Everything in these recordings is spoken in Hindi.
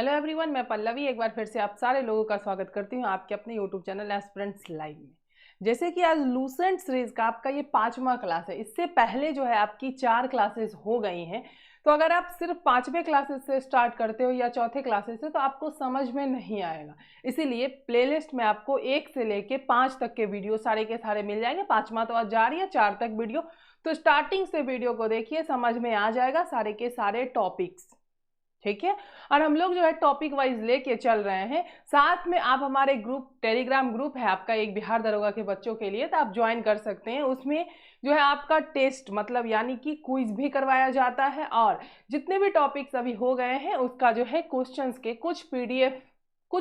हेलो एवरीवन, मैं पल्लवी एक बार फिर से आप सारे लोगों का स्वागत करती हूँ आपके अपने यूट्यूब चैनल एस्पिरेंट्स लाइव में। जैसे कि आज लूसेंट सीरीज का आपका ये 5वां क्लास है। इससे पहले जो है आपकी 4 क्लासेस हो गई हैं। तो अगर आप सिर्फ 5वें क्लासेस से स्टार्ट करते हो या चौथे क्लासेस से तो आपको समझ में नहीं आएगा। इसीलिए प्लेलिस्ट में आपको 1 से लेके 5 तक के वीडियो सारे के सारे मिल जाएंगे। 5वां तो आज जा रही है, 4 तक वीडियो। तो स्टार्टिंग से वीडियो को देखिए, समझ में आ जाएगा सारे के सारे टॉपिक्स, ठीक है। और हम लोग जो है टॉपिक वाइज लेके चल रहे हैं। साथ में आप हमारे ग्रुप, टेलीग्राम ग्रुप है आपका एक बिहार दरोगा के बच्चों के लिए, तो आप ज्वाइन कर सकते हैं। उसमें जो है आपका टेस्ट मतलब यानी कि क्विज भी करवाया जाता है और जितने भी टॉपिक्स अभी हो गए हैं उसका जो है क्वेश्चंस के कुछ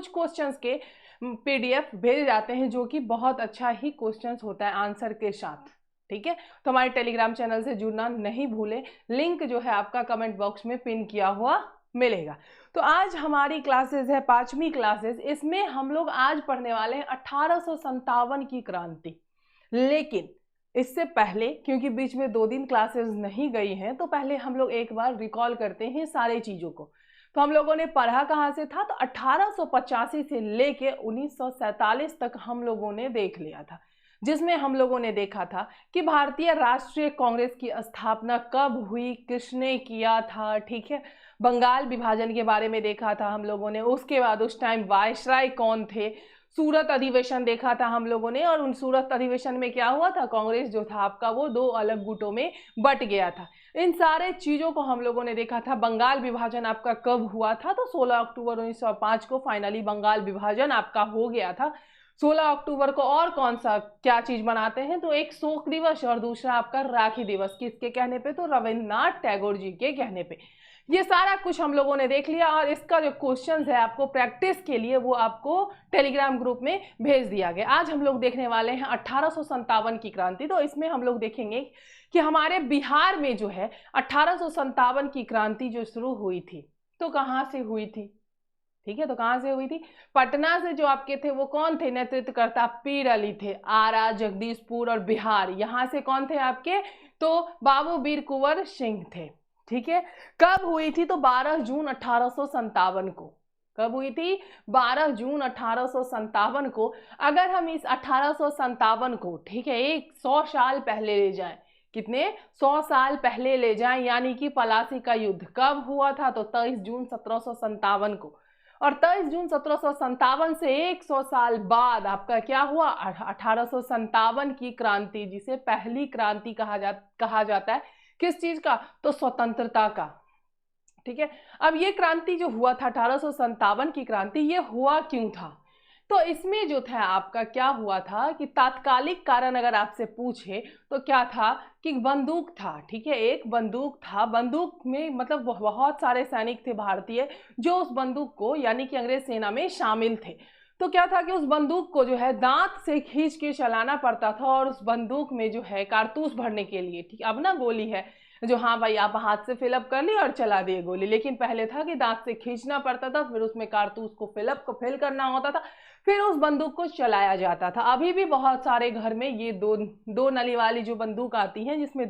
क्वेश्चंस के पीडीएफ भेजे जाते हैं, जो कि बहुत अच्छा ही क्वेश्चंस होता है आंसर के साथ, ठीक है। तो हमारे टेलीग्राम चैनल से जुड़ना नहीं भूलें। लिंक जो है आपका कमेंट बॉक्स में पिन किया हुआ मिलेगा। तो आज हमारी क्लासेस है 5वीं क्लासेस। इसमें हम लोग आज पढ़ने वाले हैं 1857 की क्रांति। लेकिन इससे पहले, क्योंकि बीच में 2 दिन क्लासेस नहीं गई हैं, तो पहले हम लोग एक बार रिकॉल करते हैं सारे चीज़ों को। तो हम लोगों ने पढ़ा कहाँ से था, तो 1885 से लेके 1947 तक हम लोगों ने देख लिया था, जिसमें हम लोगों ने देखा था कि भारतीय राष्ट्रीय कांग्रेस की स्थापना कब हुई, किसने किया था, ठीक है। बंगाल विभाजन के बारे में देखा था हम लोगों ने। उसके बाद उस टाइम वायसराय कौन थे, सूरत अधिवेशन देखा था हम लोगों ने। और उन सूरत अधिवेशन में क्या हुआ था, कांग्रेस जो था आपका वो 2 अलग गुटों में बट गया था। इन सारे चीज़ों को हम लोगों ने देखा था। बंगाल विभाजन आपका कब हुआ था, तो 16 अक्टूबर 1905 को फाइनली बंगाल विभाजन आपका हो गया था। 16 अक्टूबर को और कौन सा क्या चीज मनाते हैं, तो एक शोक दिवस और दूसरा आपका राखी दिवस। किसके कहने पे, तो रविन्द्रनाथ टैगोर जी के कहने पे। ये सारा कुछ हम लोगों ने देख लिया और इसका जो क्वेश्चंस है आपको प्रैक्टिस के लिए वो आपको टेलीग्राम ग्रुप में भेज दिया गया। आज हम लोग देखने वाले हैं 1857 की क्रांति। तो इसमें हम लोग देखेंगे कि हमारे बिहार में जो है 1857 की क्रांति जो शुरू हुई थी, तो कहाँ से हुई थी, ठीक है। तो कहां से हुई थी, पटना से। जो आपके थे वो कौन थे, नेतृत्वकर्ता पीर अली थे। आरा, जगदीशपुर और बिहार, यहां से कौन थे आपके, तो बाबू वीर कुंवर सिंह थे, ठीक है। कब हुई थी, तो 12 जून 1857 को। कब हुई थी, 12 जून 1857 को। अगर हम इस 1857 को, ठीक है, 100 साल पहले ले जाएं, कितने 100 साल पहले ले जाएं, यानी कि पलासी का युद्ध कब हुआ था, तो 23 जून 1757 को। और 23 जून 1757 से 100 साल बाद आपका क्या हुआ, 1857 की क्रांति, जिसे पहली क्रांति कहा जाता है। किस चीज का, तो स्वतंत्रता का, ठीक है। अब ये क्रांति जो हुआ था 1857 की क्रांति, ये हुआ क्यों था, तो इसमें जो था आपका क्या हुआ था कि तात्कालिक कारण अगर आपसे पूछे तो क्या था कि बंदूक था, ठीक है। एक बंदूक था, बंदूक में मतलब बहुत सारे सैनिक थे भारतीय जो उस बंदूक को यानी कि अंग्रेज सेना में शामिल थे। तो क्या था कि उस बंदूक को जो है दांत से खींच के चलाना पड़ता था और उस बंदूक में जो है कारतूस भरने के लिए, ठीक, अब ना गोली है जो, हाँ भाई आप हाथ से फिलअप कर ली और चला दिए गोली, लेकिन पहले था कि दांत से खींचना पड़ता था, फिर उसमें कारतूस को फिल करना होता था, फिर उस बंदूक को चलाया जाता था। अभी भी बहुत सारे घर में ये दो नली वाली जो बंदूक आती है, जिसमें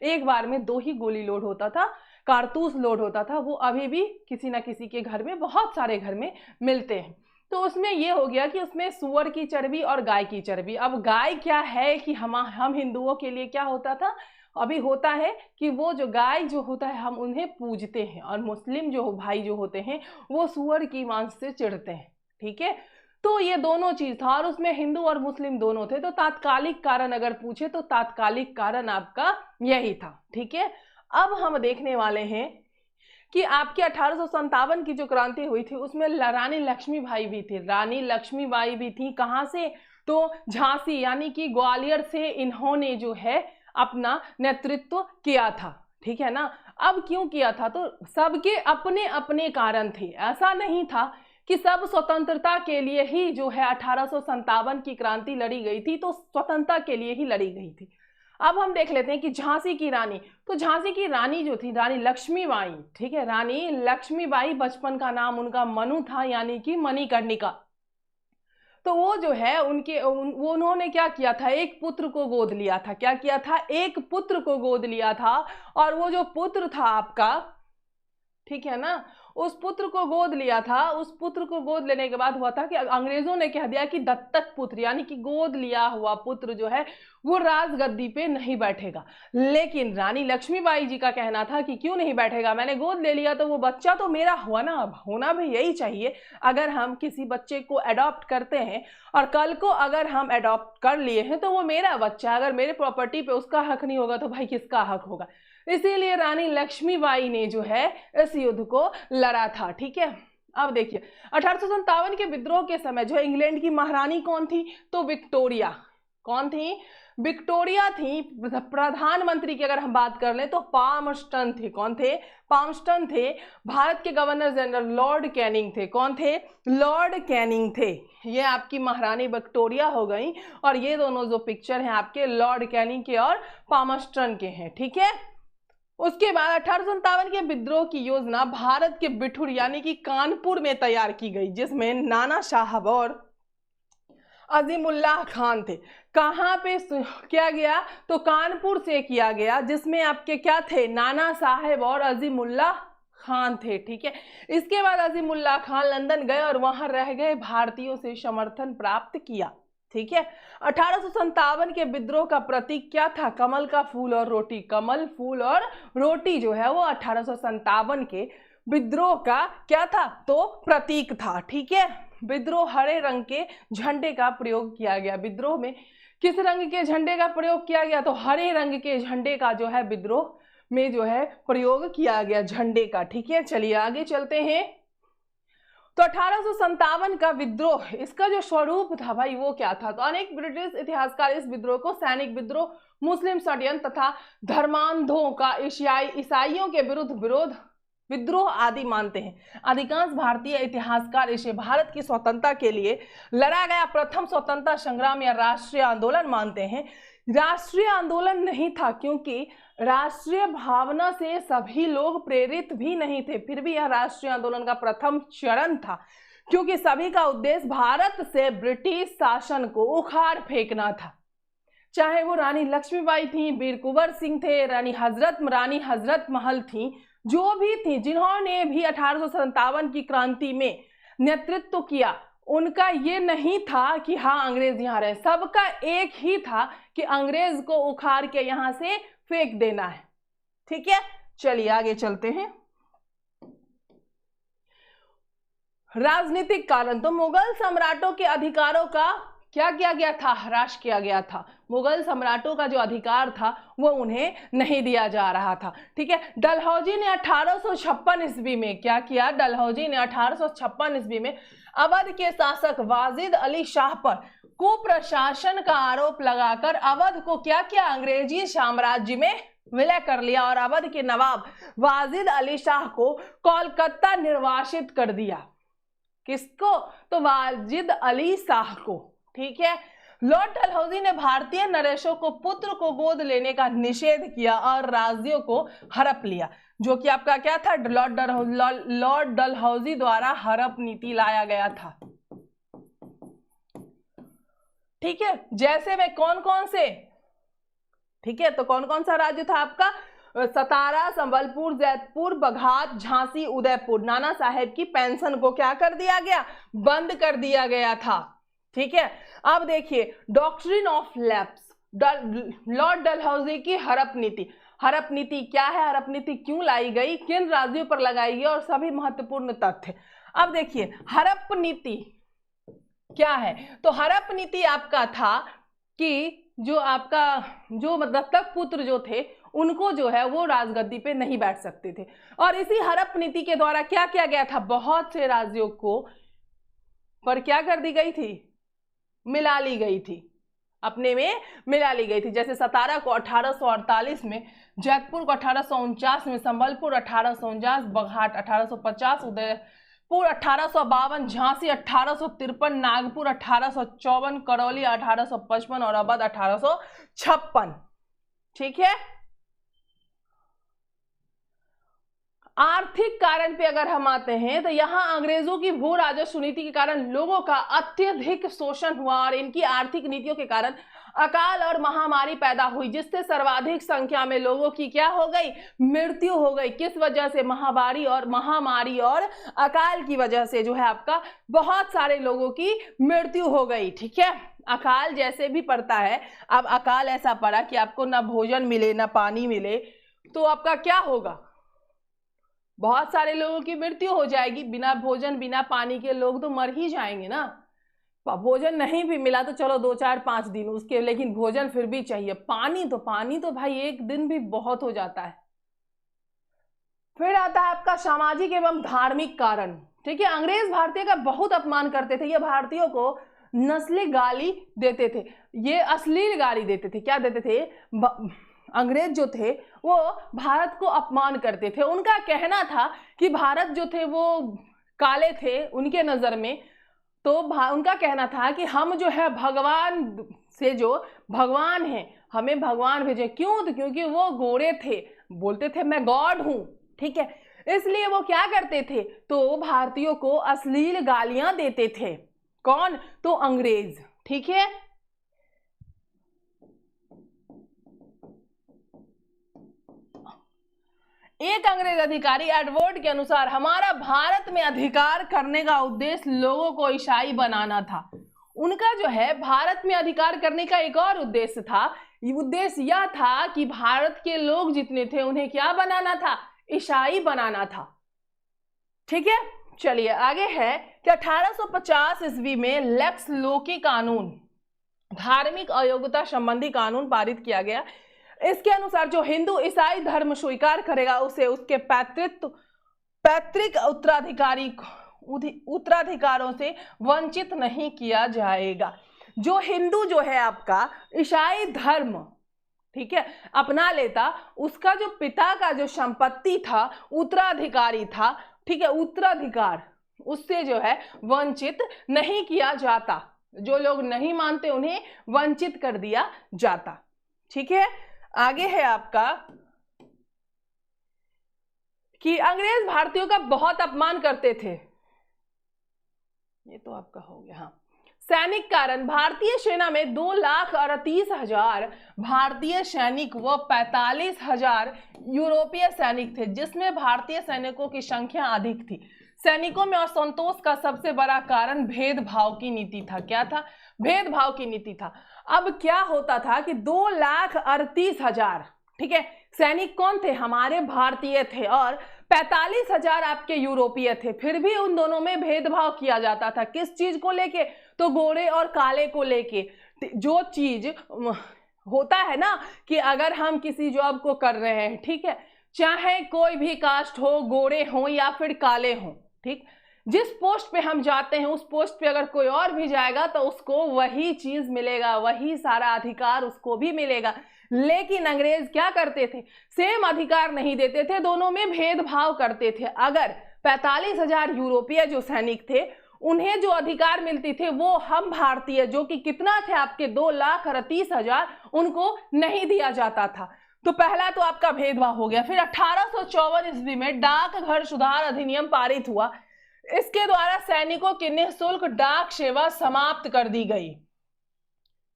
एक बार में 2 ही गोली लोड होता था, कारतूस लोड होता था, वो अभी भी किसी ना किसी के घर में, बहुत सारे घर में मिलते हैं। तो उसमें ये हो गया कि उसमें सूअर की चर्बी और गाय की चर्बी। अब गाय क्या है कि हम हिंदुओं के लिए क्या होता था, अभी होता है कि वो जो गाय जो होता है हम उन्हें पूजते हैं, और मुस्लिम जो भाई जो होते हैं वो सूअर की मांस से चिढ़ते हैं, ठीक है। तो ये दोनों चीज था और उसमें हिंदू और मुस्लिम दोनों थे। तो तात्कालिक कारण अगर पूछे तो तात्कालिक कारण आपका यही था, ठीक है। अब हम देखने वाले हैं कि आपकी 1857 की जो क्रांति हुई थी उसमें रानी लक्ष्मीबाई भी थी। रानी लक्ष्मीबाई भी थी, कहां से, तो झांसी यानी कि ग्वालियर से इन्होंने जो है अपना नेतृत्व किया था, ठीक है ना। अब क्यों किया था, तो सबके अपने अपने कारण थे। ऐसा नहीं था कि सब स्वतंत्रता के लिए ही जो है 1857 की क्रांति लड़ी गई थी, तो स्वतंत्रता के लिए ही लड़ी गई थी। अब हम देख लेते हैं कि झांसी की रानी, तो झांसी की रानी जो थी रानी लक्ष्मीबाई, ठीक है, रानी लक्ष्मीबाई, बचपन का नाम उनका मनु था, यानी कि मणिकर्णिका। तो वो जो है उन्होंने क्या किया था, एक पुत्र को गोद लिया था। क्या किया था, एक पुत्र को गोद लिया था। और वो जो पुत्र था आपका, ठीक है ना, उस पुत्र को गोद लिया था। उस पुत्र को गोद लेने के बाद हुआ था कि अंग्रेजों ने कह दिया कि दत्तक पुत्र यानी कि गोद लिया हुआ पुत्र जो है वो राजगद्दी पे नहीं बैठेगा। लेकिन रानी लक्ष्मीबाई जी का कहना था कि क्यों नहीं बैठेगा, मैंने गोद ले लिया तो वो बच्चा तो मेरा हुआ ना, अब होना भी यही चाहिए। अगर हम किसी बच्चे को अडॉप्ट करते हैं और कल को अगर हम अडॉप्ट कर लिए हैं तो वो मेरा बच्चा, अगर मेरे प्रॉपर्टी पे उसका हक नहीं होगा तो भाई किसका हक होगा। इसीलिए रानी लक्ष्मीबाई ने जो है इस युद्ध को लड़ा था। ठीक है, अब देखिए 1857 के विद्रोह के समय जो इंग्लैंड की महारानी कौन थी, तो विक्टोरिया। कौन थी, विक्टोरिया थी। प्रधानमंत्री की अगर हम बात कर लें तो पामस्टन थे। कौन थे, पामस्टन थे। भारत के गवर्नर जनरल लॉर्ड कैनिंग थे। कौन थे, लॉर्ड कैनिंग थे। ये आपकी महारानी विक्टोरिया हो गई और ये दोनों जो पिक्चर हैं आपके लॉर्ड कैनिंग के और पामस्टन के हैं। ठीक है, उसके बाद 1857 के विद्रोह की योजना भारत के बिठूर यानी कि कानपुर में तैयार की गई, जिसमें नाना साहब और अजीमुल्लाह खान थे। कहां पे किया गया, तो कानपुर से किया गया, जिसमें आपके क्या थे, नाना साहेब और अजीमुल्लाह खान थे। ठीक है, इसके बाद अजीमुल्लाह खान लंदन गए और वहां रह गए भारतीयों से समर्थन प्राप्त किया। ठीक है, 1857 के विद्रोह का प्रतीक क्या था, कमल का फूल और रोटी। कमल, फूल और रोटी जो है वो 1857 के विद्रोह का क्या था, तो प्रतीक था। ठीक है, विद्रोह हरे रंग के झंडे का प्रयोग किया गया। विद्रोह में किस रंग के झंडे का प्रयोग किया गया, तो हरे रंग के झंडे का जो है विद्रोह में जो है प्रयोग किया गया, झंडे का। ठीक है, चलिए आगे चलते हैं। तो 1857 का विद्रोह, इसका जो स्वरूप था भाई वो क्या था, तो अनेक ब्रिटिश इतिहासकार इस विद्रोह को सैनिक विद्रोह, मुस्लिम षड्यंत्र तथा धर्मांधों का ईसाइयों के विरुद्ध विद्रोह आदि मानते हैं। अधिकांश भारतीय इतिहासकार इसे भारत की स्वतंत्रता के लिए लड़ा गया प्रथम स्वतंत्रता संग्राम या राष्ट्रीय आंदोलन मानते हैं। राष्ट्रीय आंदोलन नहीं था क्योंकि राष्ट्रीय भावना से सभी लोग प्रेरित भी नहीं थे, फिर भी यह राष्ट्रीय आंदोलन का प्रथम चरण था क्योंकि सभी का उद्देश्य भारत से ब्रिटिश शासन को उखाड़ फेंकना था। चाहे वो रानी लक्ष्मीबाई थी, वीर कुंवर सिंह थे, रानी हजरत महल थी, जो भी थी, जिन्होंने भी 1857 की क्रांति में नेतृत्व किया, उनका ये नहीं था कि हाँ अंग्रेज यहाँ रहे। सबका एक ही था कि अंग्रेज को उखाड़ के यहां से फेंक देना है। ठीक है, चलिए आगे चलते हैं। राजनीतिक कारण, तो मुगल सम्राटों के अधिकारों का क्या किया गया था, ह्रास किया गया था। मुगल सम्राटों का जो अधिकार था वो उन्हें नहीं दिया जा रहा था। ठीक है, डलहौजी ने 1856 ईस्वी में क्या किया, डलहौजी ने 1856 ईस्वी में अवध के शासक वाजिद अली शाह पर कुप्रशासन का आरोप लगाकर अवध को क्या किया, अंग्रेजी साम्राज्य में विलय कर लिया और अवध के नवाब वाजिद अली शाह को कोलकाता निर्वासित कर दिया। किसको, तो वाजिद अली शाह को। ठीक है, लॉर्ड डलहौजी ने भारतीय नरेशों को पुत्र को गोद लेने का निषेध किया और राज्यों को हड़प लिया, जो कि आपका क्या था, लॉर्ड डलहौजी द्वारा हड़प नीति लाया गया था। ठीक है, जैसे में कौन कौन से, ठीक है, तो कौन कौन सा राज्य था आपका, सतारा, संबलपुर, जैतपुर, बघात, झांसी, उदयपुर। नाना साहेब की पेंशन को क्या कर दिया गया, बंद कर दिया गया था। ठीक है, अब देखिए doctrine of lapse, Lord Dalhousie की हड़प नीति। हड़प नीति क्या है, हड़प नीति क्यों लाई गई, किन राज्यों पर लगाई गई और सभी महत्वपूर्ण तथ्य। अब देखिए हड़प नीति क्या है, तो हड़प नीति आपका था कि जो आपका जो दत्तक पुत्र जो थे उनको जो है वो राजगद्दी पे नहीं बैठ सकते थे और इसी हड़प नीति के द्वारा क्या किया गया था, बहुत से राज्यों को पर क्या कर दी गई थी, मिला ली गई थी, अपने में मिला ली गई थी। जैसे सतारा को 1848 में, जैतपुर को 1849 में, संबलपुर 1849, बघाट 1850, उदयपुर 1852, झांसी 1853, नागपुर 1854, करौली 1855 और अवध 1856। ठीक है, आर्थिक कारण पे अगर हम आते हैं तो यहाँ अंग्रेजों की भू राजस्व नीति के कारण लोगों का अत्यधिक शोषण हुआ और इनकी आर्थिक नीतियों के कारण अकाल और महामारी पैदा हुई जिससे सर्वाधिक संख्या में लोगों की क्या हो गई, मृत्यु हो गई। किस वजह से, महामारी और अकाल की वजह से जो है आपका बहुत सारे लोगों की मृत्यु हो गई। ठीक है, अकाल जैसे भी पड़ता है, अब अकाल ऐसा पड़ा कि आपको ना भोजन मिले ना पानी मिले, तो आपका क्या होगा, बहुत सारे लोगों की मृत्यु हो जाएगी। बिना भोजन बिना पानी के लोग तो मर ही जाएंगे ना। भोजन नहीं भी मिला तो चलो 2-4-5 दिन उसके, लेकिन भोजन फिर भी चाहिए। पानी तो भाई एक दिन भी बहुत हो जाता है। फिर आता है आपका सामाजिक एवं धार्मिक कारण। ठीक है, अंग्रेज भारतीय का बहुत अपमान करते थे, ये भारतीयों को नस्ली गाली देते थे, ये अश्लील गाली देते थे। क्या देते थे, अंग्रेज जो थे वो भारत को अपमान करते थे। उनका कहना था कि भारत जो थे वो काले थे उनके नजर में, तो उनका कहना था कि हम जो है भगवान से, जो भगवान हैं, हमें भगवान भेजे। क्यों, तो क्योंकि वो गोरे थे, बोलते थे मैं गॉड हूं। ठीक है, इसलिए वो क्या करते थे, तो भारतीयों को अश्लील गालियां देते थे। कौन, तो अंग्रेज। ठीक है, एक अंग्रेज अधिकारी एडवर्ड के अनुसार हमारा भारत में अधिकार करने का उद्देश्य लोगों को ईसाई बनाना था। उनका जो है भारत में अधिकार करने का एक और उद्देश्य था। उद्देश्य यह था कि भारत के लोग जितने थे उन्हें क्या बनाना था, ईसाई बनाना था। ठीक है, चलिए आगे है कि 1850 ईस्वी में लेक्स लोकी कानून, धार्मिक अयोग्यता संबंधी कानून पारित किया गया। इसके अनुसार जो हिंदू ईसाई धर्म स्वीकार करेगा उसे उसके पैतृक उत्तराधिकारों से वंचित नहीं किया जाएगा। जो हिंदू जो है आपका ईसाई धर्म, ठीक है, अपना लेता, उसका जो पिता का जो संपत्ति था, उत्तराधिकारी था, ठीक है, उत्तराधिकार उससे जो है वंचित नहीं किया जाता। जो लोग नहीं मानते उन्हें वंचित कर दिया जाता। ठीक है, आगे है आपका कि अंग्रेज भारतीयों का बहुत अपमान करते थे। ये तो आपका हो गया। हाँ, सैनिक कारण, भारतीय सेना में 2,38,000 भारतीय सैनिक व 45,000 यूरोपीय सैनिक थे, जिसमें भारतीय सैनिकों की संख्या अधिक थी। सैनिकों में असंतोष का सबसे बड़ा कारण भेदभाव की नीति था। क्या था, भेदभाव की नीति था। अब क्या होता था कि 2,38,000, ठीक है, सैनिक कौन थे, हमारे भारतीय थे, और 45,000 आपके यूरोपीय थे। फिर भी उन दोनों में भेदभाव किया जाता था। किस चीज को लेके, तो गोरे और काले को लेके। जो चीज होता है ना कि अगर हम किसी जॉब को कर रहे हैं, ठीक है, चाहे कोई भी कास्ट हो, गोरे हो या फिर काले हो, ठीक, जिस पोस्ट पे हम जाते हैं उस पोस्ट पे अगर कोई और भी जाएगा तो उसको वही चीज मिलेगा, वही सारा अधिकार उसको भी मिलेगा। लेकिन अंग्रेज क्या करते थे, सेम अधिकार नहीं देते थे, दोनों में भेदभाव करते थे। अगर 45,000 यूरोपीय जो सैनिक थे उन्हें जो अधिकार मिलती थे वो हम भारतीय, जो कि कितना थे आपके 2,38,000, उनको नहीं दिया जाता था। तो पहला तो आपका भेदभाव हो गया। फिर 1854 ईस्वी में डाकघर सुधार अधिनियम पारित हुआ। इसके द्वारा सैनिकों की निःशुल्क डाक सेवा समाप्त कर दी गई।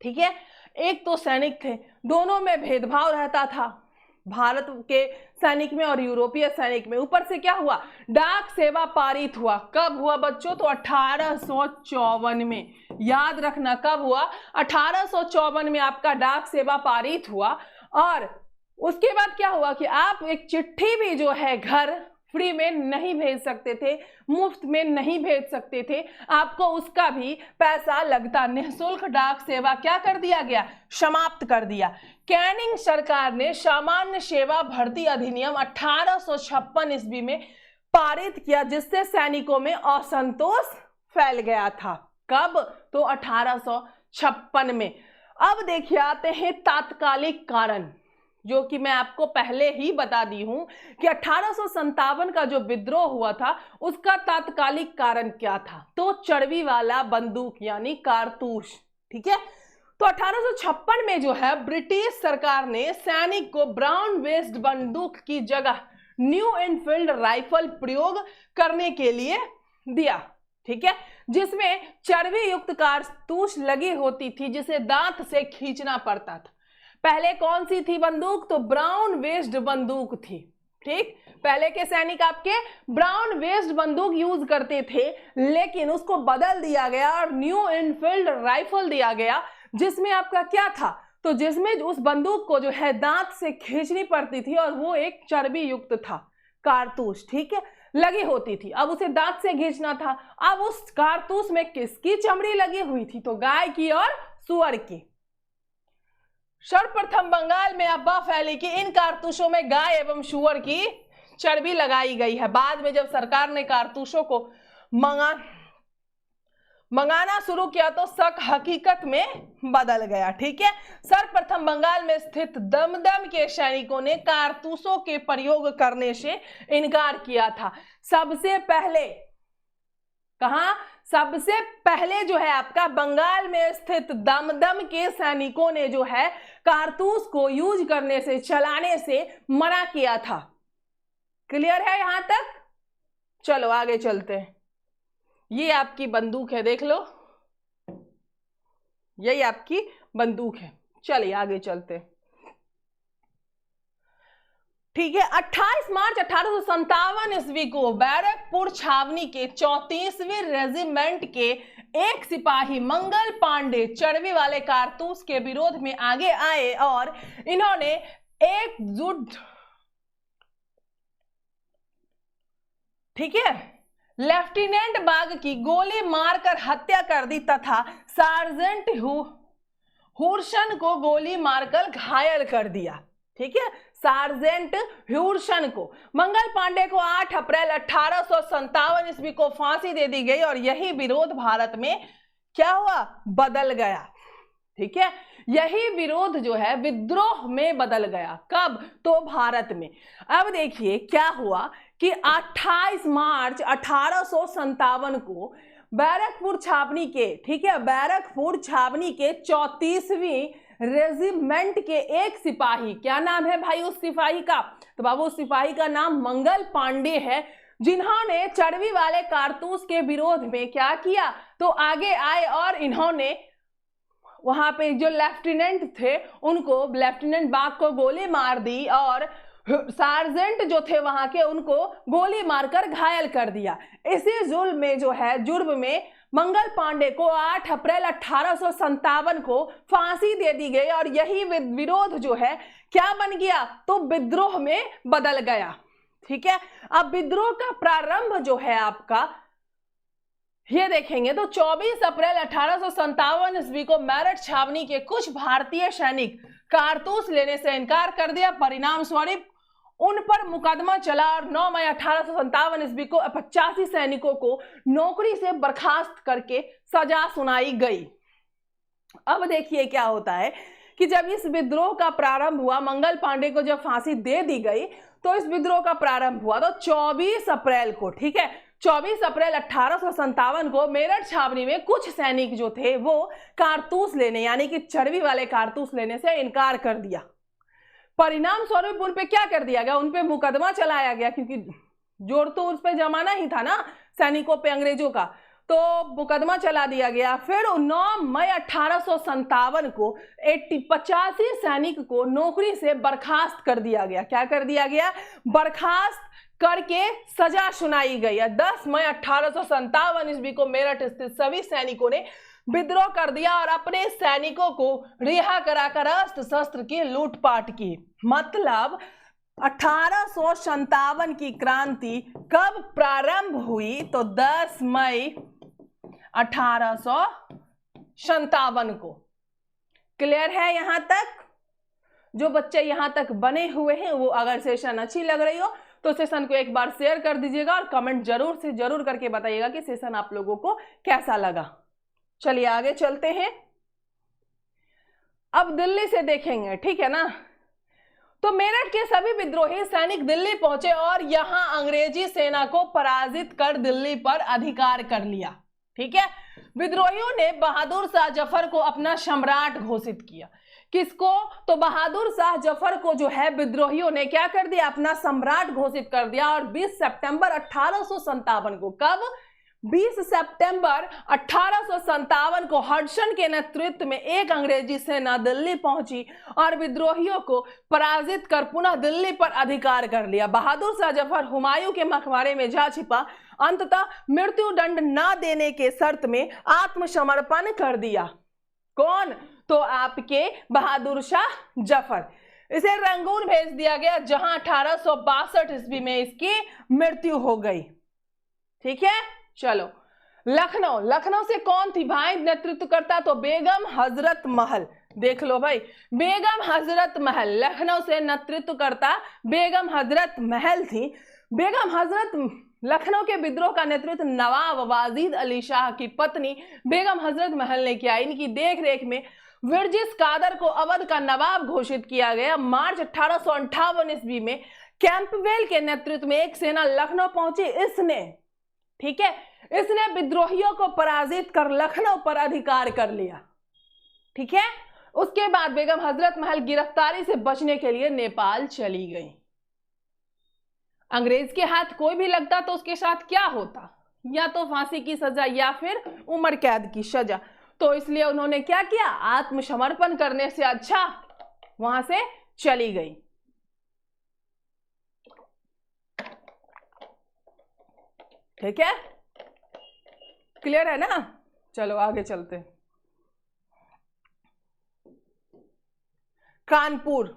ठीक है, एक तो सैनिक थे, दोनों में भेदभाव रहता था, भारत के सैनिक में और यूरोपीय सैनिक में। ऊपर से क्या हुआ, डाक सेवा पारित हुआ। कब हुआ बच्चों, तो 1854 में। याद रखना कब हुआ, 1854 में आपका डाक सेवा पारित हुआ। और उसके बाद क्या हुआ कि आप एक चिट्ठी भी जो है घर फ्री में नहीं भेज सकते थे, मुफ्त में नहीं भेज सकते थे, आपको उसका भी पैसा लगता। निःशुल्क डाक सेवा क्या कर दिया गया, समाप्त कर दिया। कैनिंग सरकार ने सामान्य सेवा भर्ती अधिनियम 1856 ईस्वी में पारित किया, जिससे सैनिकों में असंतोष फैल गया था। कब, तो 1856 में। अब देखिए आते हैं तात्कालिक कारण, जो कि मैं आपको पहले ही बता दी हूं कि 1857 का जो विद्रोह हुआ था उसका तात्कालिक कारण क्या था, तो चर्बी वाला बंदूक यानी कारतूस। ठीक है, तो 1856 में जो है ब्रिटिश सरकार ने सैनिक को ब्राउन बेस्ड बंदूक की जगह न्यू एनफील्ड राइफल प्रयोग करने के लिए दिया। ठीक है, जिसमें चर्बी युक्त कारतूस लगी होती थी जिसे दांत से खींचना पड़ता था। पहले कौन सी थी बंदूक? तो ब्राउन वेस्ड बंदूक थी। ठीक, पहले के सैनिक आपके ब्राउन वेस्ड बंदूक यूज करते थे, लेकिन उसको बदल दिया गया और न्यू इनफील्ड राइफल दिया गया, जिसमें आपका क्या था? तो जिसमें उस बंदूक को जो है दांत से खींचनी पड़ती थी और वो एक चर्बी युक्त था कारतूस, ठीक है, लगी होती थी। अब उसे दांत से खींचना था। अब उस कारतूस में किसकी चमड़ी लगी हुई थी? तो गाय की और सूअर की। सर्वप्रथम बंगाल में अफवाह फैली कि इन कारतूसों में गाय एवं सूअर की चर्बी लगाई गई है। बाद में जब सरकार ने कारतूसों को मंगाना शुरू किया तो शक हकीकत में बदल गया। ठीक है, सर्वप्रथम बंगाल में स्थित दमदम के सैनिकों ने कारतूसों के प्रयोग करने से इनकार किया था। सबसे पहले कहां? सबसे पहले जो है आपका बंगाल में स्थित दमदम के सैनिकों ने जो है कारतूस को यूज करने से, चलाने से मना किया था। क्लियर है यहां तक? चलो आगे चलते हैं। ये आपकी बंदूक है, देख लो, यही आपकी बंदूक है। चलिए आगे चलते हैं। ठीक है, 28 मार्च 1857 ईस्वी को बैरकपुर छावनी के 34वीं रेजिमेंट के एक सिपाही मंगल पांडे चर्बी वाले कारतूस के विरोध में आगे आए और इन्होंने एकजुट, ठीक है, लेफ्टिनेंट बाग की गोली मारकर हत्या कर दी तथा सार्जेंट हुर्सन को गोली मारकर घायल कर दिया। ठीक है, सार्जेंट ह्यूरसन को। मंगल पांडे को 8 अप्रैल 1857 ईस्वी को फांसी दे दी गई और यही विरोध भारत में क्या हुआ? बदल गया। ठीक है, यही विरोध जो है विद्रोह में बदल गया। कब? तो भारत में। अब देखिए क्या हुआ कि 28 मार्च 1857 को बैरकपुर छावनी के, ठीक है, बैरकपुर छावनी के 34वीं रेजिमेंट के एक सिपाही, क्या नाम है भाई उस सिपाही का? तो बाबू उस सिपाही का नाम मंगल पांडे है, जिन्होंने चर्बी वाले कारतूस के विरोध में क्या किया? तो आगे आए और इन्होंने वहां पे जो लेफ्टिनेंट थे उनको, लेफ्टिनेंट बाग को गोली मार दी और सार्जेंट जो थे वहां के उनको गोली मारकर घायल कर दिया। इसी जुर्म में जो है, जुर्म में मंगल पांडे को 8 अप्रैल 1857 को फांसी दे दी गई और यही विरोध जो है क्या बन गया? तो विद्रोह में बदल गया। ठीक है, अब विद्रोह का प्रारंभ जो है आपका ये देखेंगे तो 24 अप्रैल 1857 ईस्वी को मेरठ छावनी के कुछ भारतीय सैनिक कारतूस लेने से इनकार कर दिया। परिणाम स्वरूप उन पर मुकदमा चला और 9 मई 1857 ईस्वी को 85 सैनिकों को नौकरी से बर्खास्त करके सजा सुनाई गई। अब देखिए क्या होता है कि जब इस विद्रोह का प्रारंभ हुआ, मंगल पांडे को जब फांसी दे दी गई तो इस विद्रोह का प्रारंभ हुआ तो 24 अप्रैल को, ठीक है, 24 अप्रैल 1857 को मेरठ छावनी में कुछ सैनिक जो थे वो कारतूस लेने, यानी कि चर्बी वाले कारतूस लेने से इनकार कर दिया। परिणाम स्वरूप उन पे क्या कर दिया गया? उन पे मुकदमा चलाया गया, क्योंकि जोर तो उस पे जमाना ही था ना सैनिकों पे अंग्रेजों का, तो मुकदमा चला दिया गया। फिर 9 मई 1857 को 85 सैनिक को नौकरी से बर्खास्त कर दिया गया। क्या कर दिया गया? बर्खास्त करके सजा सुनाई गई। 10 मई 1857 ईस्वी को मेरठ स्थित सभी सैनिकों ने विद्रोह कर दिया और अपने सैनिकों को रिहा कराकर अस्त्र शस्त्र की लूटपाट की। मतलब 1857 की क्रांति कब प्रारंभ हुई? तो 10 मई 1857 को। क्लियर है यहां तक? जो बच्चे यहां तक बने हुए हैं वो, अगर सेशन अच्छी लग रही हो तो सेशन को एक बार शेयर कर दीजिएगा और कमेंट जरूर से जरूर करके बताइएगा कि सेशन आप लोगों को कैसा लगा। चलिए आगे चलते हैं। अब दिल्ली से देखेंगे, ठीक है ना। तो मेरठ के सभी विद्रोही सैनिक दिल्ली पहुंचे और यहां अंग्रेजी सेना को पराजित कर दिल्ली पर अधिकार कर लिया। ठीक है, विद्रोहियों ने बहादुर शाह जफर को अपना सम्राट घोषित किया। किसको? तो बहादुर शाह जफर को जो है विद्रोहियों ने क्या कर दिया? अपना सम्राट घोषित कर दिया। और 20 सितंबर 1857 को, कब? 20 सितंबर 1857 को हडसन के नेतृत्व में एक अंग्रेजी सेना दिल्ली पहुंची और विद्रोहियों को पराजित कर पुनः दिल्ली पर अधिकार कर लिया। बहादुर शाह जफर हुमायूं के मकबरे में जा छिपा, अंततः मृत्यु दंड न देने के शर्त में आत्मसमर्पण कर दिया। कौन? तो आपके बहादुर शाह जफर। इसे रंगून भेज दिया गया, जहां 1862 ईस्वी में इसकी मृत्यु हो गई। ठीक है, चलो लखनऊ। लखनऊ से कौन थी भाई नेतृत्व करता? तो बेगम हजरत महल। देख लो भाई, बेगम हजरत महल लखनऊ से नेतृत्व करता बेगम हजरत महल थी। बेगम हजरत लखनऊ के विद्रोह का नेतृत्व नवाब वाजिद अली शाह की पत्नी बेगम हजरत महल ने किया। इनकी देखरेख में विरजिस कादर को अवध का नवाब घोषित किया गया। मार्च 1858 ईस्वी में कैंपबेल के नेतृत्व में एक सेना लखनऊ पहुंची। इसने विद्रोहियों को पराजित कर लखनऊ पर अधिकार कर लिया। ठीक है, उसके बाद बेगम हजरत महल गिरफ्तारी से बचने के लिए नेपाल चली गई। अंग्रेज के हाथ कोई भी लगता तो उसके साथ क्या होता? या तो फांसी की सजा या फिर उम्र कैद की सजा। तो इसलिए उन्होंने क्या किया? आत्मसमर्पण करने से अच्छा वहां से चली गई। ठीक है, क्लियर है ना? चलो आगे चलते। कानपुर,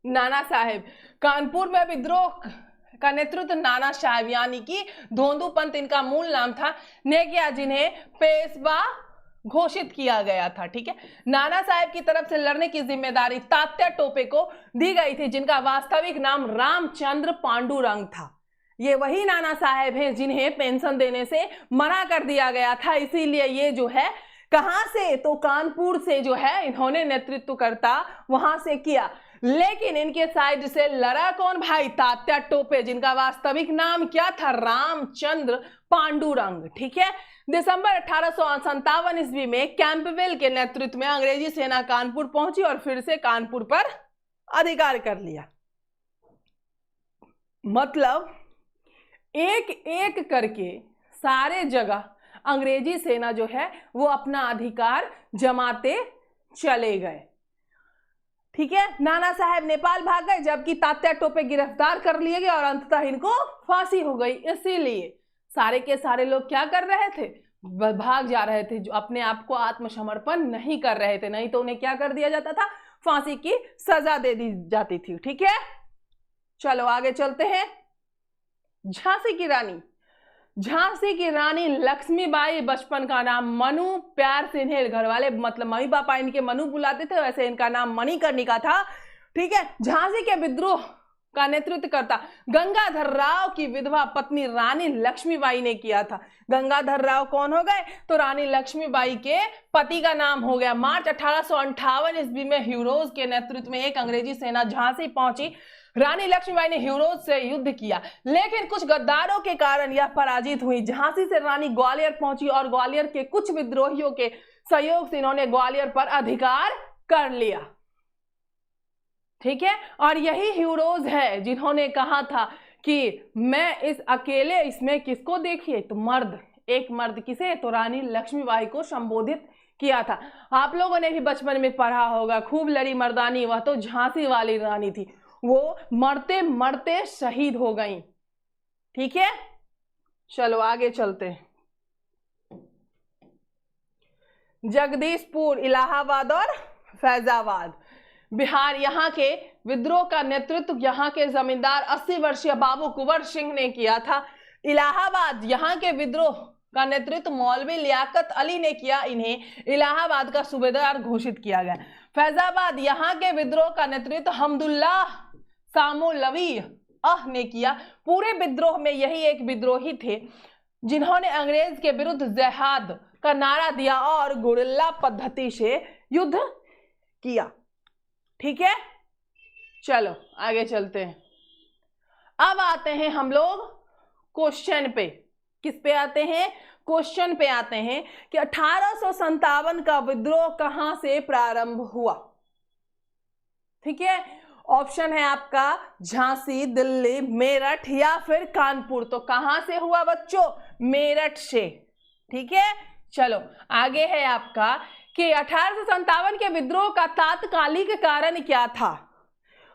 नाना साहेब। कानपुर में विद्रोह का नेतृत्व नाना साहेब यानी कि धोंदू पंत इनका मूल नाम था ने किया, जिन्हें पेशवा घोषित किया गया था। ठीक है, नाना साहेब की तरफ से लड़ने की जिम्मेदारी तात्या टोपे को दी गई थी, जिनका वास्तविक नाम रामचंद्र पांडुरंग था। ये वही नाना साहेब हैं जिन्हें पेंशन देने से मना कर दिया गया था। इसीलिए ये जो है कहां से? तो कानपुर से जो है इन्होंने नेतृत्व करता वहां से किया। लेकिन इनके साइड से लड़ा कौन भाई? तात्या टोपे, जिनका वास्तविक नाम क्या था? रामचंद्र पांडुरंग। ठीक है, दिसंबर 1857 ईस्वी में कैंपबेल के नेतृत्व में अंग्रेजी सेना कानपुर पहुंची और फिर से कानपुर पर अधिकार कर लिया। मतलब एक एक करके सारे जगह अंग्रेजी सेना जो है वो अपना अधिकार जमाते चले गए। ठीक है, नाना साहेब नेपाल भाग गए, जबकि तात्या टोपे गिरफ्तार कर लिए गए और अंततः इनको फांसी हो गई। इसीलिए सारे के सारे लोग क्या कर रहे थे? भाग जा रहे थे, जो अपने आप को आत्मसमर्पण नहीं कर रहे थे। नहीं तो उन्हें क्या कर दिया जाता था? फांसी की सजा दे दी जाती थी। ठीक है, चलो आगे चलते हैं। झांसी की रानी। झांसी की रानी लक्ष्मीबाई, बचपन का नाम मनु, प्यार से इन्हें घर वाले मतलब मम्मी पापा इनके मनु बुलाते थे, वैसे इनका नाम मणिकर्णिका था। ठीक है, झांसी के विद्रोह का नेतृत्व करता गंगाधर राव की विधवा पत्नी रानी लक्ष्मीबाई ने किया था। गंगाधर राव कौन हो गए? तो रानी लक्ष्मीबाई के पति का नाम हो गया। मार्च 1858 ईस्वी में ह्यूरोज के नेतृत्व में एक अंग्रेजी सेना झांसी पहुंची। रानी लक्ष्मीबाई ने ह्यूरोज से युद्ध किया, लेकिन कुछ गद्दारों के कारण यह पराजित हुई। झांसी से रानी ग्वालियर पहुंची और ग्वालियर के कुछ विद्रोहियों के सहयोग से इन्होंने ग्वालियर पर अधिकार कर लिया। ठीक है, और यही ह्यूरोज है जिन्होंने कहा था कि मैं इस अकेले इसमें किसको देखिए? तो मर्द, एक मर्द किसे? तो रानी लक्ष्मीबाई को संबोधित किया था। आप लोगों ने भी बचपन में पढ़ा होगा, खूब लड़ी मर्दानी, वह तो झांसी वाली रानी थी, वो मरते मरते शहीद हो गई। ठीक है, चलो आगे चलते। जगदीशपुर, इलाहाबाद और फैजाबाद, बिहार। यहाँ के विद्रोह का नेतृत्व यहाँ के जमींदार 80 वर्षीय बाबू कुंवर सिंह ने किया था। इलाहाबाद, यहाँ के विद्रोह का नेतृत्व मौलवी लियाकत अली ने किया। इन्हें इलाहाबाद का सूबेदार घोषित किया गया। फैजाबाद, यहाँ के विद्रोह का नेतृत्व हमदुल्लाह सामोलवी ने किया। पूरे विद्रोह में यही एक विद्रोही थे जिन्होंने अंग्रेज के विरुद्ध जिहाद का नारा दिया और गुरिल्ला पद्धति से युद्ध किया। ठीक है, चलो आगे चलते हैं। अब आते हैं हम लोग क्वेश्चन पे। किस पे आते हैं? क्वेश्चन पे आते हैं कि 1857 का विद्रोह कहां से प्रारंभ हुआ। ठीक है, ऑप्शन है आपका झांसी, दिल्ली, मेरठ या फिर कानपुर। तो कहां से हुआ बच्चों? मेरठ से। ठीक है, चलो आगे है आपका कि 1857 के विद्रोह का तात्कालिक कारण क्या था।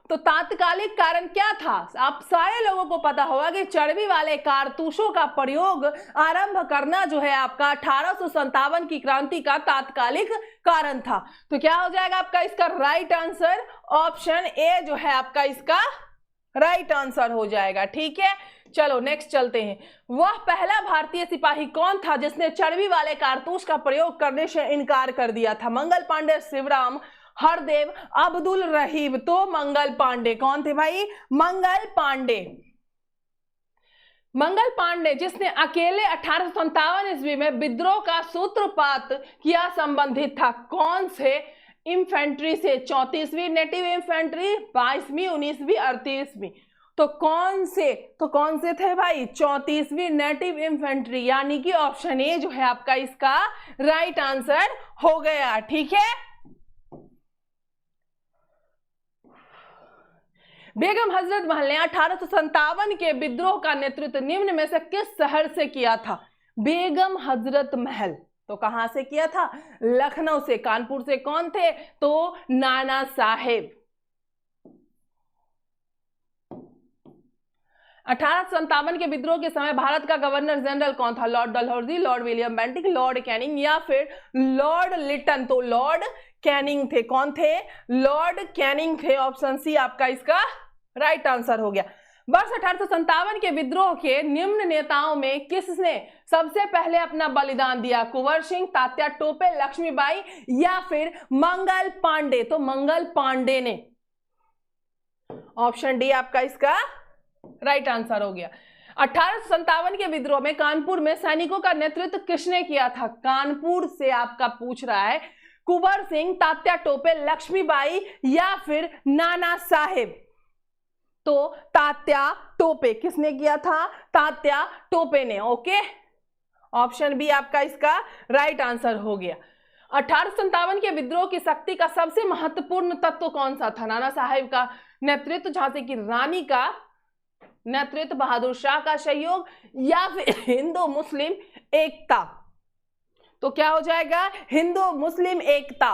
तो तात्कालिक कारण क्या था? आप सारे लोगों को पता होगा कि चर्बी वाले कारतूसों का प्रयोग आरंभ करना जो है आपका 1857 की क्रांति का तात्कालिक कारण था। तो क्या हो जाएगा आपका इसका राइट आंसर? ऑप्शन ए जो है आपका इसका राइट आंसर हो जाएगा। ठीक है, चलो नेक्स्ट चलते हैं। वह पहला भारतीय सिपाही कौन था जिसने चर्बी वाले कारतूस का प्रयोग करने से इनकार कर दिया था? मंगल पांडे, शिवराम, हरदेव, अब्दुल रहीम। तो मंगल पांडे। कौन थे भाई? मंगल पांडे। मंगल पांडे जिसने अकेले 1857 ईस्वी में विद्रोह का सूत्रपात किया संबंधित था कौन से इन्फेंट्री से? 34वीं नेटिव इन्फेंट्री, 22वीं, 19वीं, 38वीं। तो कौन से थे भाई? 34वीं नेटिव इन्फेंट्री, यानी कि ऑप्शन ए जो है आपका इसका राइट आंसर हो गया। ठीक है, बेगम हजरत महल ने 1857 के विद्रोह का नेतृत्व निम्न में से किस शहर से किया था? बेगम हजरत महल। तो कहां से किया था? लखनऊ से। कानपुर से कौन थे? तो नाना साहेब। 1857 के विद्रोह के समय भारत का गवर्नर जनरल कौन था? Lord Dalhousie, Lord William Bentinck, Lord Canning या फिर लॉर्ड लिटन। तो लॉर्ड कैनिंग थे। कौन थे? लॉर्ड कैनिंग थे। ऑप्शन सी आपका इसका राइट आंसर हो गया। वर्ष 1857 के विद्रोह के निम्न नेताओं में किसने सबसे पहले अपना बलिदान दिया? कुंवर सिंह, तात्या टोपे, लक्ष्मीबाई या फिर मंगल पांडे। तो मंगल पांडे ने। ऑप्शन डी आपका इसका राइट आंसर हो गया। 1857 के विद्रोह में कानपुर में सैनिकों का नेतृत्व किसने किया था? कानपुर से आपका पूछ रहा है। कुंवर सिंह, तात्या टोपे, लक्ष्मीबाई या फिर नाना साहेब। तो तात्या टोपे। किसने किया था? तात्या टोपे ने। ओके, ऑप्शन बी आपका इसका राइट आंसर हो गया। 1857 के विद्रोह की शक्ति का सबसे महत्वपूर्ण तत्व कौन सा था? नाना साहेब का नेतृत्व, झांसी की रानी का नेतृत्व, बहादुर शाह का सहयोग या फिर हिंदू मुस्लिम एकता। तो क्या हो जाएगा? हिंदू मुस्लिम एकता।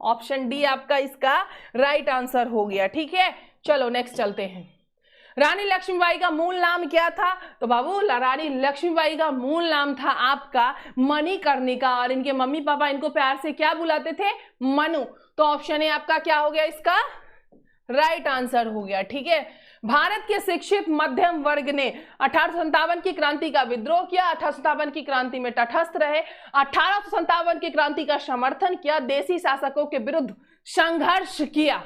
ऑप्शन डी आपका इसका राइट आंसर हो गया। ठीक है, चलो नेक्स्ट चलते हैं। रानी लक्ष्मीबाई का मूल नाम क्या था? तो बाबू रानी लक्ष्मीबाई का मूल नाम था आपका मणिकर्णिका और इनके मम्मी पापा इनको प्यार से क्या बुलाते थे? मनु। तो ऑप्शन ए आपका क्या हो गया? इसका राइट आंसर हो गया। ठीक है, भारत के शिक्षित मध्यम वर्ग ने 1857 की क्रांति का विद्रोह किया, 1857 की क्रांति में तटस्थ रहे, 1857 की क्रांति का समर्थन किया, देशी शासकों के विरुद्ध संघर्ष किया।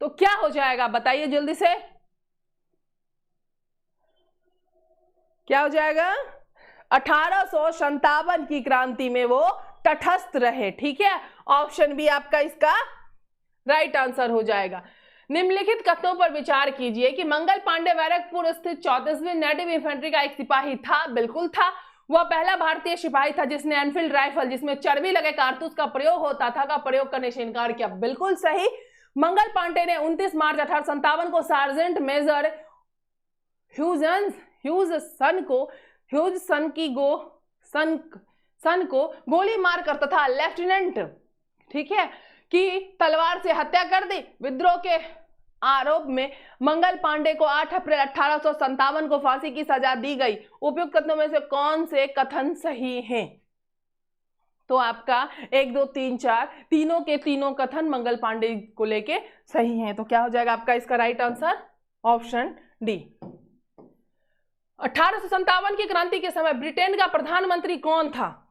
तो क्या हो जाएगा बताइए जल्दी से, क्या हो जाएगा? 1857 की क्रांति में वो तटस्थ रहे। ठीक है, ऑप्शन बी आपका इसका राइट आंसर हो जाएगा। निम्नलिखित कथनों पर विचार कीजिए कि मंगल पांडे बैरकपुर स्थित 34वीं नेटिव इन्फेंट्री का एक सिपाही था। बिल्कुल था। वह पहला भारतीय सिपाही था जिसने एनफील्ड राइफल, जिसमें चर्बी लगे कारतूस का प्रयोग होता था, का प्रयोग करने से इनकार किया। बिल्कुल सही। मंगल पांडे ने 29 मार्च 1857 को सार्जेंट मेजर ह्यूजन को गोली मारकर तथा लेफ्टिनेंट ठीक है कि तलवार से हत्या कर दी। विद्रोह के आरोप में मंगल पांडे को 8 अप्रैल 1857 को फांसी की सजा दी गई। उपयुक्त कथनों में से कौन से कथन सही हैं? तो आपका 1 2 3 4 तीनों के तीनों कथन मंगल पांडे को लेके सही हैं। तो क्या हो जाएगा आपका इसका राइट आंसर? Option D. 1857 की क्रांति के समय ब्रिटेन का प्रधानमंत्री कौन था?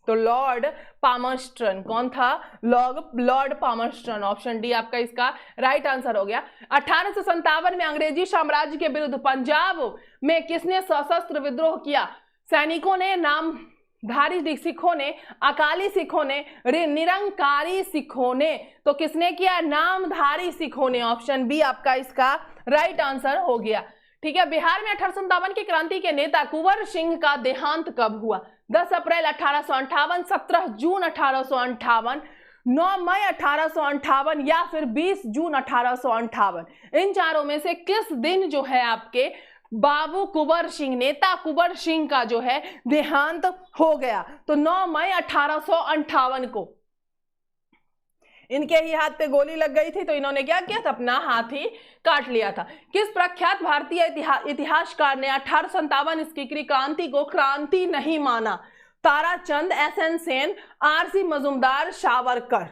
तो लॉर्ड पामर्स्टन। कौन था? Lord Palmerston. ऑप्शन डी आपका इसका राइट आंसर हो गया। 1857 में अंग्रेजी साम्राज्य के विरुद्ध पंजाब में किसने सशस्त्र विद्रोह किया? सैनिकों ने, नामधारी सिखों ने, अकाली सिखों ने, निरंकारी सिखों ने। तो किसने किया? नामधारी सिखों ने। ऑप्शन बी आपका इसका राइट आंसर हो गया। ठीक है, बिहार में 1857 की क्रांति के नेता कुंवर सिंह का देहांत कब हुआ? 10 अप्रैल 1858, 17 जून 1858, 9 मई 1858 या फिर 20 जून 1858, इन चारों में से किस दिन जो है आपके बाबू कुंवर सिंह, नेता कुंवर सिंह का जो है देहांत हो गया? तो 9 मई 1858 को इनके ही हाथ पे गोली लग गई थी, तो इन्होंने क्या किया था? अपना हाथ ही काट लिया था। किस प्रख्यात भारतीय इतिहासकार ने 1857 ईस्वी क्रांति को क्रांति नहीं माना? Tarachand, S N Sen, R C Majumdar, Savarkar.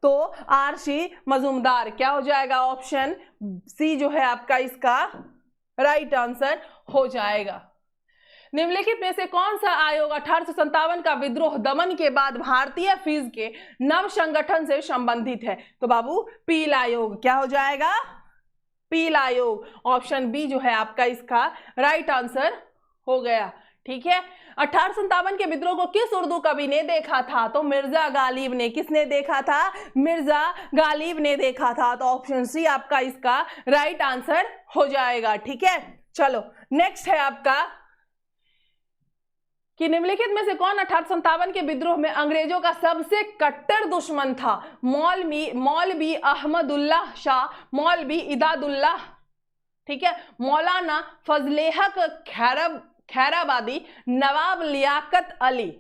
तो आरसी मजूमदार क्या हो जाएगा? ऑप्शन सी जो है आपका इसका राइट आंसर हो जाएगा। निम्नलिखित में से कौन सा आयोग 1857 का विद्रोह दमन के बाद भारतीय फीस के नव संगठन से संबंधित है? तो बाबू पील आयोग। क्या हो जाएगा? पील आयोग। ऑप्शन बी जो है आपका इसका राइट आंसर हो गया। ठीक है। 1857 के विद्रोह को किस उर्दू कवि ने देखा था? तो मिर्जा गालिब ने। किसने देखा था? मिर्जा गालिब ने देखा था। तो ऑप्शन सी आपका इसका राइट आंसर हो जाएगा। ठीक है, चलो नेक्स्ट है आपका कि निम्नलिखित में से कौन 1857 के विद्रोह में अंग्रेजों का सबसे कट्टर दुश्मन था? मौलवी अहमदुल्लाह शाह, मौलवी इदादुल्लाह, ठीक है, मौलाना फजलेहक खैराबादी, नवाब लियाकत अली।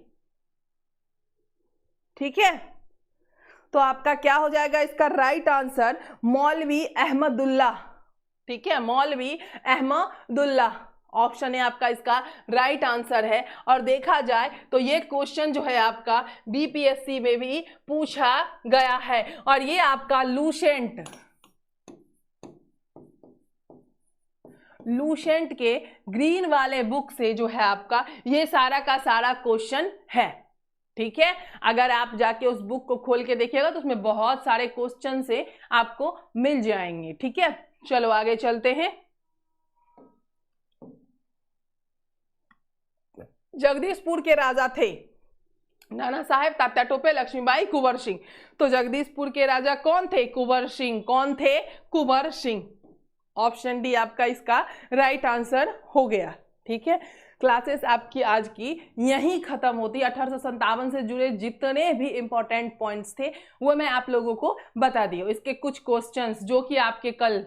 ठीक है, तो आपका क्या हो जाएगा इसका राइट आंसर? मौलवी अहमदुल्लाह। ठीक है, मौलवी अहमदुल्लाह ऑप्शन है आपका इसका राइट आंसर है। और देखा जाए तो ये क्वेश्चन जो है आपका बीपीएससी में भी पूछा गया है। और ये आपका लूसेंट के ग्रीन वाले बुक से जो है आपका ये सारा का सारा क्वेश्चन है। ठीक है, अगर आप जाके उस बुक को खोल के देखिएगा तो उसमें बहुत सारे क्वेश्चन से आपको मिल जाएंगे। ठीक है, चलो आगे चलते हैं। जगदीशपुर के राजा थे नाना साहेब, तात्या टोपे, लक्ष्मीबाई, कुंवर सिंह। तो जगदीशपुर के राजा कौन थे? कुंवर सिंह। कौन थे? कुंवर सिंह। ऑप्शन डी आपका इसका राइट आंसर हो गया। ठीक है, क्लासेस आपकी आज की यहीं खत्म होती। 1857 से जुड़े जितने भी इंपॉर्टेंट पॉइंट्स थे वो मैं आप लोगों को बता दी। इसके कुछ क्वेश्चंस जो कि आपके कल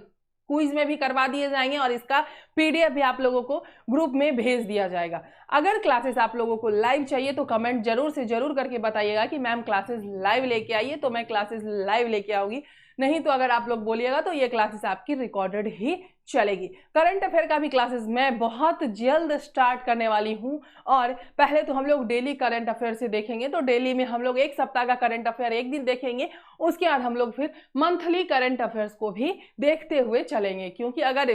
क्विज में भी करवा दिए जाएंगे और इसका पीडीएफ भी आप लोगों को ग्रुप में भेज दिया जाएगा। अगर क्लासेस आप लोगों को लाइव चाहिए तो कमेंट जरूर से जरूर करके बताइएगा कि मैम क्लासेस लाइव लेके आइए, तो मैं क्लासेस लाइव लेके आऊंगी। नहीं तो अगर आप लोग बोलिएगा तो ये क्लासेस आपकी रिकॉर्डेड ही चलेगी। करंट अफेयर का भी क्लासेस मैं बहुत जल्द स्टार्ट करने वाली हूं। और पहले तो हम लोग डेली करंट अफेयर से देखेंगे, तो डेली में हम लोग एक सप्ताह का करंट अफेयर एक दिन देखेंगे, उसके बाद हम लोग फिर मंथली करंट अफेयर्स को भी देखते हुए चलेंगे। क्योंकि अगर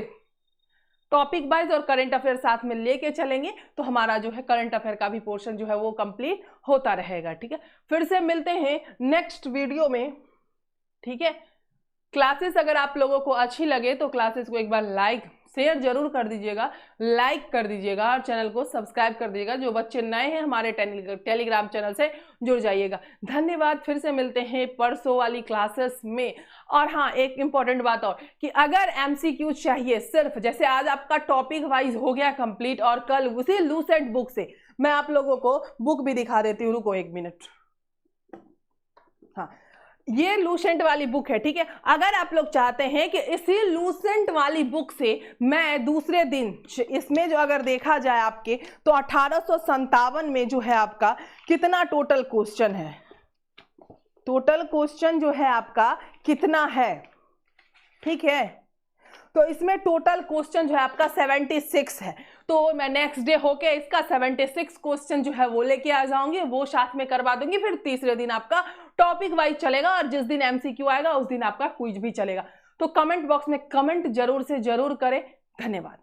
टॉपिक वाइज और करंट अफेयर साथ में लेके चलेंगे तो हमारा जो है करंट अफेयर का भी पोर्शन जो है वो कंप्लीट होता रहेगा। ठीक है, फिर से मिलते हैं नेक्स्ट वीडियो में। ठीक है, क्लासेस अगर आप लोगों को अच्छी लगे तो क्लासेस को एक बार लाइक शेयर जरूर कर दीजिएगा, लाइक कर दीजिएगा और चैनल को सब्सक्राइब कर दीजिएगा। जो बच्चे नए हैं हमारे टेलीग्राम चैनल से जुड़ जाइएगा। धन्यवाद। फिर से मिलते हैं परसों वाली क्लासेस में। और हाँ, एक इंपॉर्टेंट बात और कि अगर एमसीक्यू चाहिए, सिर्फ जैसे आज आपका टॉपिक वाइज हो गया कंप्लीट और कल उसी लूसेंट बुक से मैं आप लोगों को बुक भी दिखा देती हूँ। रुको एक मिनट। हाँ, ये लूसेंट वाली बुक है। ठीक है, अगर आप लोग चाहते हैं कि इसी लूसेंट वाली बुक से मैं दूसरे दिन, इसमें जो अगर देखा जाए आपके तो 1857 में जो है आपका कितना टोटल क्वेश्चन है, टोटल क्वेश्चन जो है आपका कितना है? ठीक है, तो इसमें टोटल क्वेश्चन जो है आपका 76 है। तो मैं नेक्स्ट डे होके इसका 76 क्वेश्चन जो है वो लेके आ जाऊंगी, वो साथ में करवा दूंगी। फिर तीसरे दिन आपका टॉपिक वाइज चलेगा और जिस दिन एमसीक्यू आएगा उस दिन आपका क्विज भी चलेगा। तो कमेंट बॉक्स में कमेंट जरूर से जरूर करें। धन्यवाद।